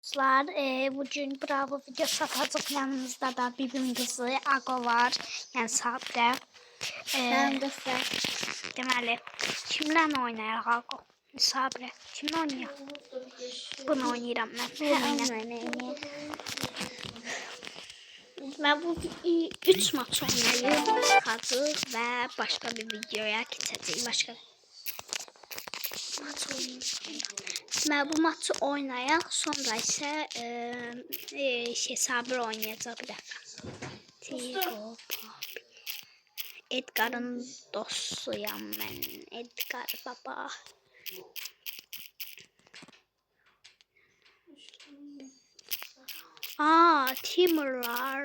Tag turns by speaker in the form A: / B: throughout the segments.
A: Dostlar, bugün Bravo videosu atacaq. Yanımızda da bibim kızı Ago var. Yəni Sabrə.
B: Salam dostlar.
A: Deməli, kimlə oynayaq Ago? Sabrə, kimlə oynayaq? Bunu oynayıram mən. Mən bu 3 maç oynayıb çıxacaq və başqa bir videoya keçəcək. Başqa maç oynayacağıq. Mən bu maçı oynayaq, sonra isə Sabir oynayacaq bir dəfə. Edgar'ın dostuyam mən. Edgar baba. Timurlar.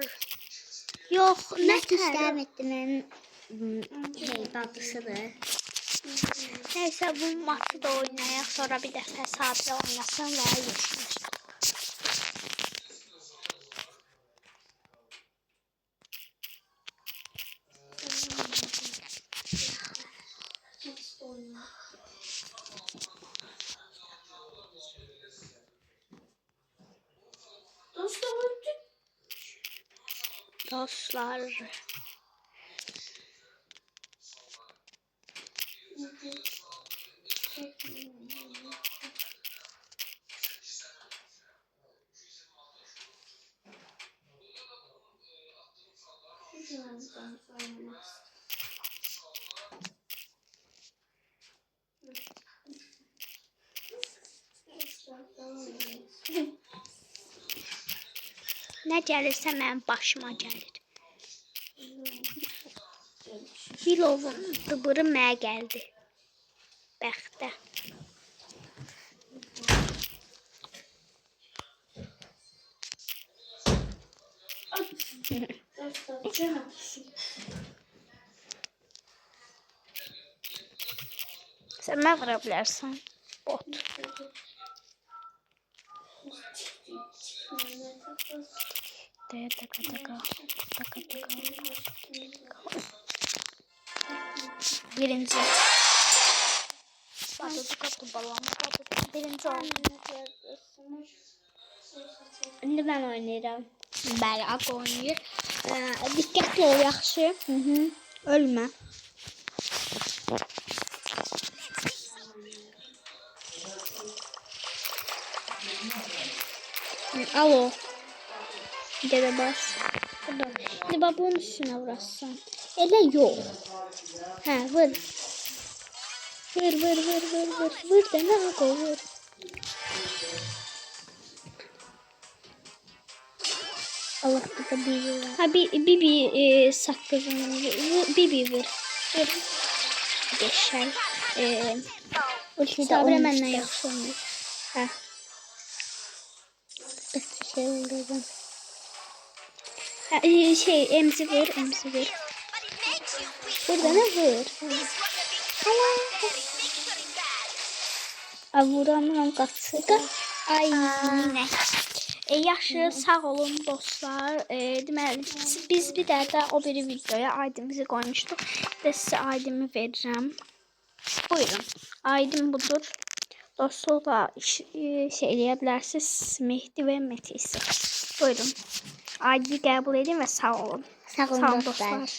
A: Yox, nə
B: Müstəmətdinin dadlısıdır.
A: Neyse bu maçı da oynayaq, sonra bir dəfə Sabir oynasın və görüşürüz. Dostlar. Nə gəlirsə mənim başıma gəlir. Hilovun dıbırı mənə gəldi. Bəxtə. Sən mənə vura bilərsən. Bot. Birinci. Birinci oldu.
B: İndi mən oynayıram.
A: Bəli, Ago oynayır. Diqqətli ol, yaxşı. Ölmə. Alo. Gələ bas. İndi bax bunun üstünə vurasın. Elə yox. Hə, vur. Vur. Vur da nə Ago, vur. Allah da bibi var. Ha bibi saqqızını bibi vur. Vur. Geçer. Sabrə məndən yaxşı oynayır. Hə.
B: Şey oldu.
A: Emzi vur. Burada ne vur?
B: Vuramıram qaçsın.
A: Ay yine. Yaxşı, sağ olun dostlar. Deməli, biz bir də o biri videoya aydımızı qoymuşduq. Və sizə aydımı verəcəm. Buyurun. Aydım budur. Dostluqla eləyə bilərsiniz. Mehdi və Metis. Buyurun. Aydı qəbul edin və sağ olun.
B: Sağ olun dostlar.